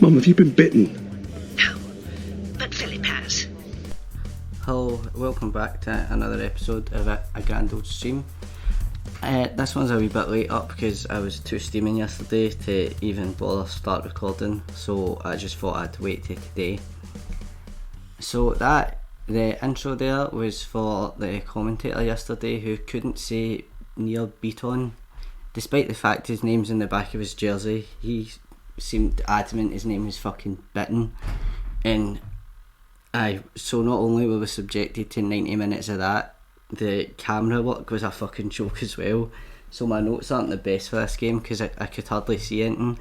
Mum, have you been bitten? No, but Philip has. Hello, welcome back to another episode of a Grand Old Stream. This one's a wee bit late up because I was too steaming yesterday to even bother start recording, so I just thought I'd wait till today. So the intro there was for the commentator yesterday who couldn't say near Beaton, despite the fact his name's in the back of his jersey. He seemed adamant his name was fucking Bitten, and so not only were we subjected to 90 minutes of that, the camera work was a fucking joke as well. So my notes aren't the best for this game because I could hardly see anything.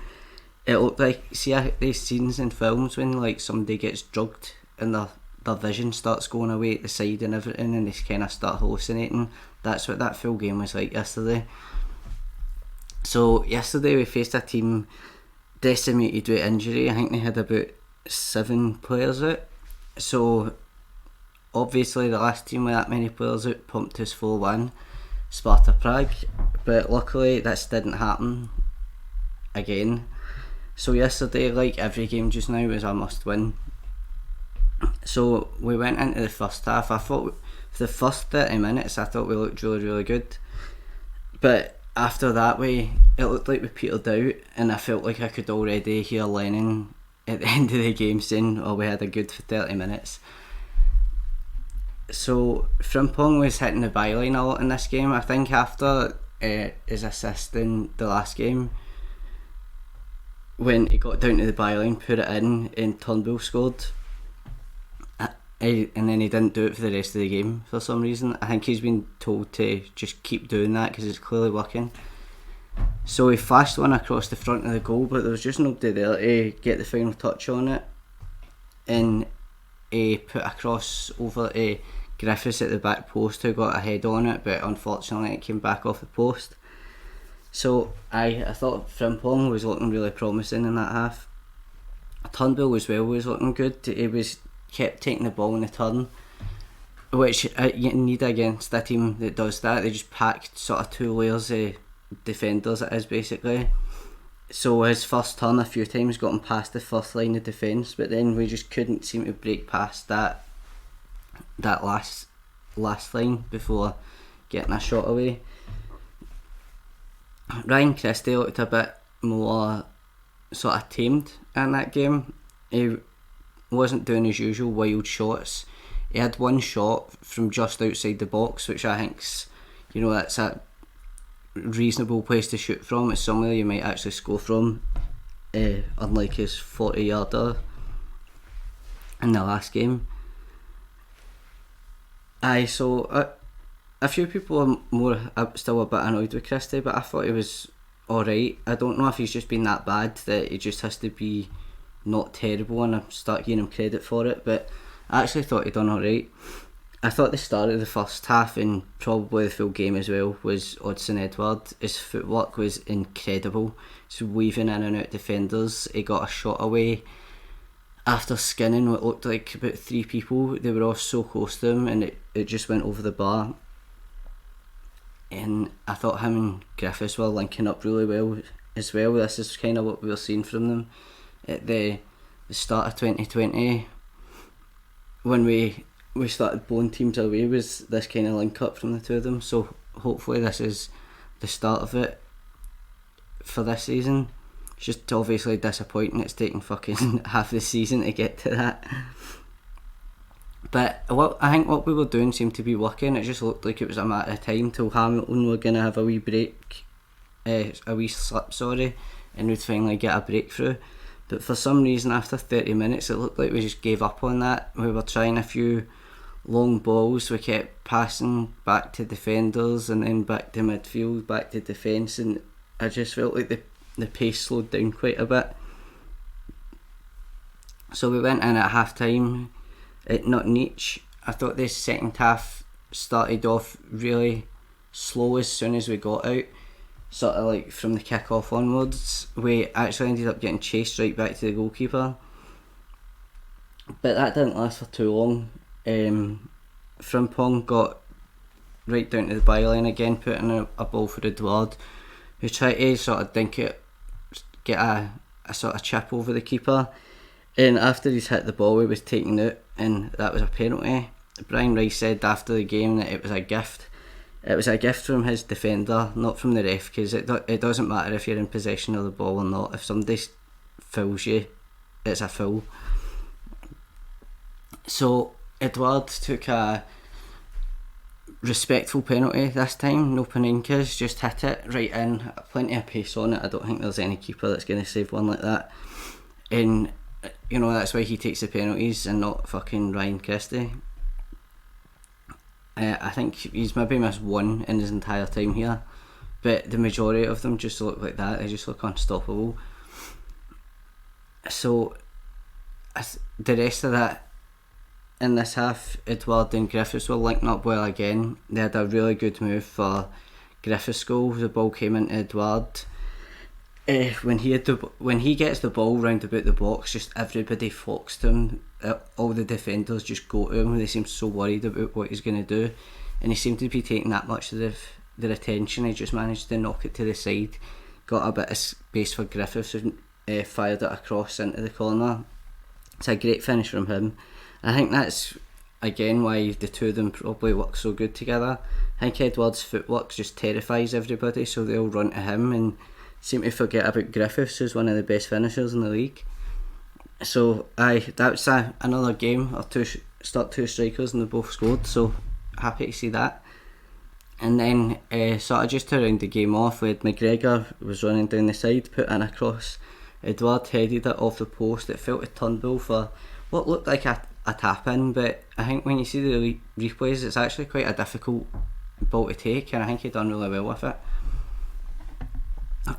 It looked like, see these scenes in films when like somebody gets drugged and their vision starts going away at the side and everything and they kind of start hallucinating. That's what that full game was like yesterday. So yesterday we faced a team decimated with injury. I think they had about 7 players out. So obviously the last team with that many players out pumped us 4-1, Sparta Prague, but luckily this didn't happen again. So yesterday, like every game just now, was a must win. So we went into the first half. I thought for the first 30 minutes I thought we looked really good, but after that it looked like we petered out, and I felt like I could already hear Lennon at the end of the game saying, oh, we had a good 30 minutes. So Frimpong was hitting the byline a lot in this game. I think after his assist in the last game, when he got down to the byline, put it in, and Turnbull scored, and then he didn't do it for the rest of the game for some reason. I think he's been told to just keep doing that because it's clearly working. So he flashed one across the front of the goal, but there was just nobody there to get the final touch on it, and he put a cross over to Griffiths at the back post, who got a head on it, but unfortunately it came back off the post. So I thought Frimpong was looking really promising in that half. Turnbull as well was looking good. He kept taking the ball in the turn, which you need against a team that does that. They just packed sort of 2 layers of defenders, it is basically. So his first turn a few times got him past the first line of defence, but then we just couldn't seem to break past that last line before getting a shot away. Ryan Christie looked a bit more sort of tamed in that game. He wasn't doing his usual wild shots. He had one shot from just outside the box, which I think's, that's a reasonable place to shoot from. It's somewhere you might actually score from, unlike his 40-yarder in the last game. So a few people are still a bit annoyed with Christie, but I thought he was alright. I don't know if he's just been that bad that he just has to be not terrible and I start giving him credit for it, but I actually thought he'd done alright. I thought the start of the first half and probably the full game as well was Odsonne Edouard. His footwork was incredible. Just weaving in and out defenders. He got a shot away after skinning what looked like about 3 people. They were all so close to him and it just went over the bar. And I thought him and Griffiths were linking up really well as well. This is kind of what we were seeing from them at the start of 2020 when we started blowing teams away, was this kind of link up from the two of them. So hopefully this is the start of it for this season. It's just obviously disappointing it's taken fucking half the season to get to that. But I think what we were doing seemed to be working. It just looked like it was a matter of time till Hamilton were going to have a wee break, a wee slip, and we'd finally get a breakthrough. But for some reason after 30 minutes it looked like we just gave up on that. We were trying a few long balls, we kept passing back to defenders and then back to midfield, back to defence, and I just felt like the pace slowed down quite a bit. So we went in at half time at Nottingham. I thought this second half started off really slow as soon as we got out, sort of like from the kick-off onwards. We actually ended up getting chased right back to the goalkeeper, but that didn't last for too long. Frimpong got right down to the byline again, putting a ball for Edouard, who tried to sort of dink it, get a a sort of chip over the keeper, and after he's hit the ball he was taken out, and that was a penalty. Brian Rice said after the game that it was a gift. It was a gift from his defender, not from the ref, because it doesn't matter if you're in possession of the ball or not. If somebody fouls you, it's a foul. So Edouard took a respectful penalty this time, no Panenkas, just hit it right in, plenty of pace on it. I don't think there's any keeper that's going to save one like that, and you know that's why he takes the penalties and not fucking Ryan Christie. I think he's maybe missed one in his entire time here, but the majority of them just look like that. They just look unstoppable. So the rest of that in this half, Edouard and Griffiths were linking up well again. They had a really good move for Griffiths' goal. The ball came into Edouard. When he gets the ball round about the box, just everybody flocks to him. All the defenders just go to him. They seem so worried about what he's going to do, and he seemed to be taking that much of their attention. He just managed to knock it to the side, got a bit of space for Griffiths, and fired it across into the corner. It's a great finish from him. I think that's again why the two of them probably work so good together. I think Edouard's footwork just terrifies everybody, so they'll run to him and seem to forget about Griffiths, who's one of the best finishers in the league. So that's another game or two, two strikers and they both scored, so happy to see that. And then sort of just to round the game off, with McGregor was running down the side, put in a cross. Edouard headed it off the post. It felt a turnbull for what looked like a tap in, but I think when you see the replays, it's actually quite a difficult ball to take, and I think he done really well with it.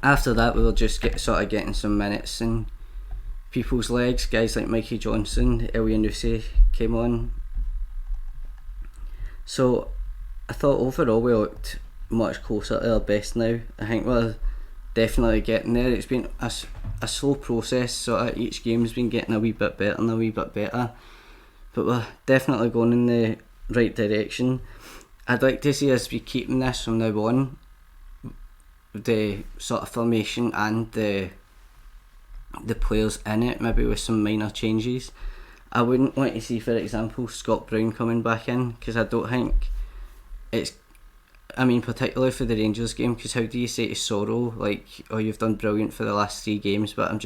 After that, we were just getting some minutes in people's legs. Guys like Mikey Johnson, Elyounoussi came on. So I thought overall we looked much closer to our best now. I think we're definitely getting there. It's been a slow process, sort of each game's been getting a wee bit better and a wee bit better, but we're definitely going in the right direction. I'd like to see us be keeping this from now on, the sort of formation and the players in it, maybe with some minor changes. I wouldn't want to see, for example, Scott Brown coming back in, because I don't think it's, I mean, particularly for the Rangers game, because how do you say to Sorrow, like, oh, you've done brilliant for the last 3 games, but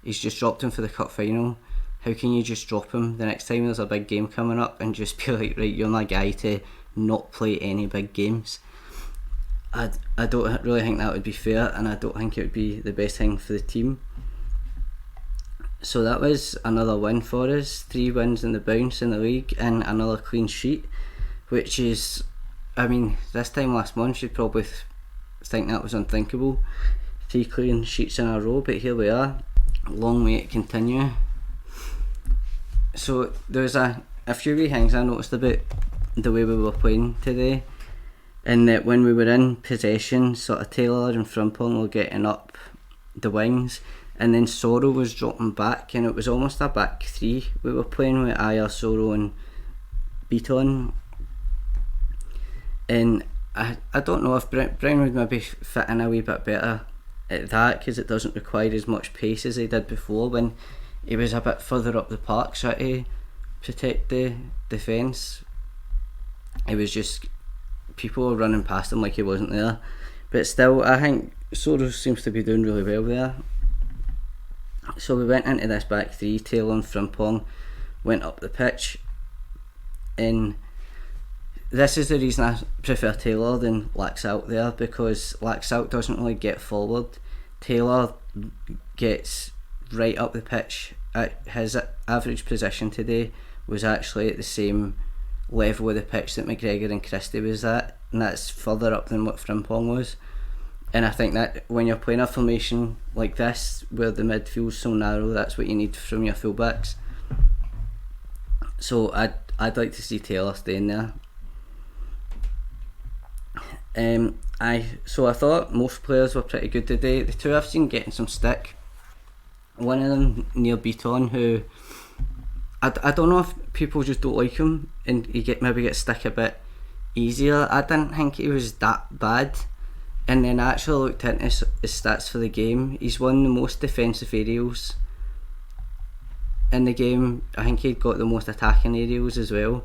he's just dropped him for the cup final. How can you just drop him the next time there's a big game coming up and just be like, right, you're my guy to not play any big games? I don't really think that would be fair, and I don't think it would be the best thing for the team. So that was another win for us, 3 wins in the bounce in the league and another clean sheet, which is, I mean, this time last month you'd probably think that was unthinkable, 3 clean sheets in a row, but here we are. Long way to continue. So there's a few wee things I noticed about the way we were playing today, and that when we were in possession, sort of Taylor and Frimpong were getting up the wings, and then Sorrow was dropping back, and it was almost a back 3 we were playing with Ayer, Sorrow and Beaton. And I don't know if Brown would maybe fit in a wee bit better at that, because it doesn't require as much pace as he did before when he was a bit further up the park trying to protect the defence. It was just people were running past him like he wasn't there, but still I think Sorrow seems to be doing really well there. So we went into this back 3, Taylor and Frimpong went up the pitch, and this is the reason I prefer Taylor than Laxalt there, because Laxalt doesn't really get forward. Taylor gets right up the pitch. His average position today was actually at the same level of the pitch that McGregor and Christie was at, and that's further up than what Frimpong was. And I think that when you're playing a formation like this, where the midfield's so narrow, that's what you need from your fullbacks. So I'd like to see Taylor staying there. I thought most players were pretty good today. The two I've seen getting some stick. One of them, Neil Beaton, who I don't know if people just don't like him and he maybe gets stick a bit easier. I didn't think he was that bad. And then I actually looked into his stats for the game. He's won the most defensive aerials in the game. I think he got the most attacking aerials as well.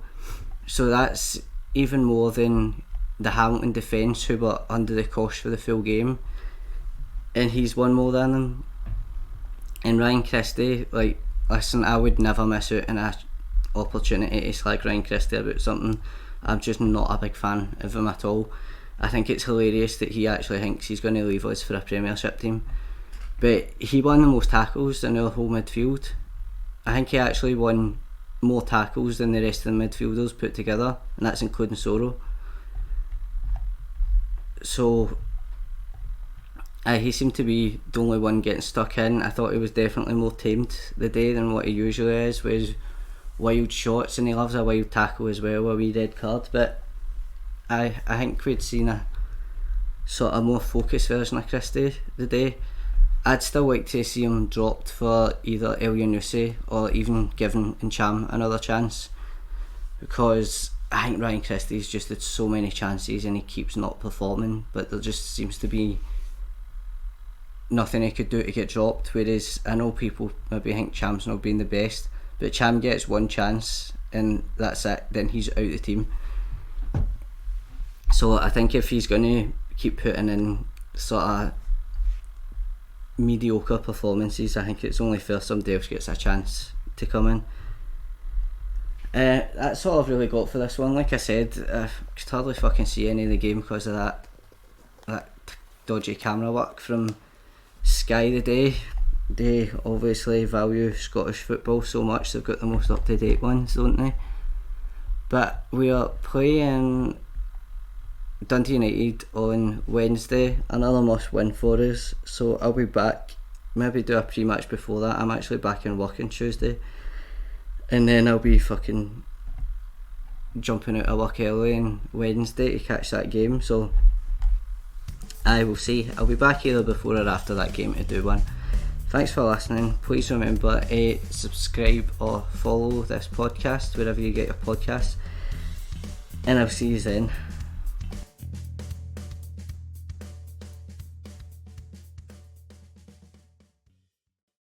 So that's even more than the Hamilton defence, who were under the cosh for the full game. And he's won more than them. And Ryan Christie, like, listen, I would never miss out on an opportunity to slag Ryan Christie about something. I'm just not a big fan of him at all. I think it's hilarious that he actually thinks he's going to leave us for a Premiership team. But he won the most tackles in our whole midfield. I think he actually won more tackles than the rest of the midfielders put together, and that's including Soro. So he seemed to be the only one getting stuck in. I thought he was definitely more tamed the day than what he usually is, with his wild shots, and he loves a wild tackle as well, a wee red card. But I think we'd seen a sort of more focused version of Christie today. I'd still like to see him dropped for either El Yunusi or even giving Ncham another chance, because I think Ryan Christie's just had so many chances and he keeps not performing, but there just seems to be nothing he could do to get dropped. Whereas I know people maybe think Cham's not been the best, but Cham gets one chance and that's it, then he's out of the team. So I think if he's going to keep putting in sort of mediocre performances, I think it's only fair somebody else gets a chance to come in. That's all I've really got for this one. Like I said, I could hardly fucking see any of the game because of that dodgy camera work from Sky today. They obviously value Scottish football so much, they've got the most up to date ones, don't they? But we are playing Dundee United on Wednesday, another must win for us, so I'll be back, maybe do a pre-match before that. I'm actually back in work on Tuesday, and then I'll be fucking jumping out of work early on Wednesday to catch that game, so I will see. I'll be back either before or after that game to do one. Thanks for listening. Please remember to subscribe or follow this podcast wherever you get your podcasts, and I'll see you then.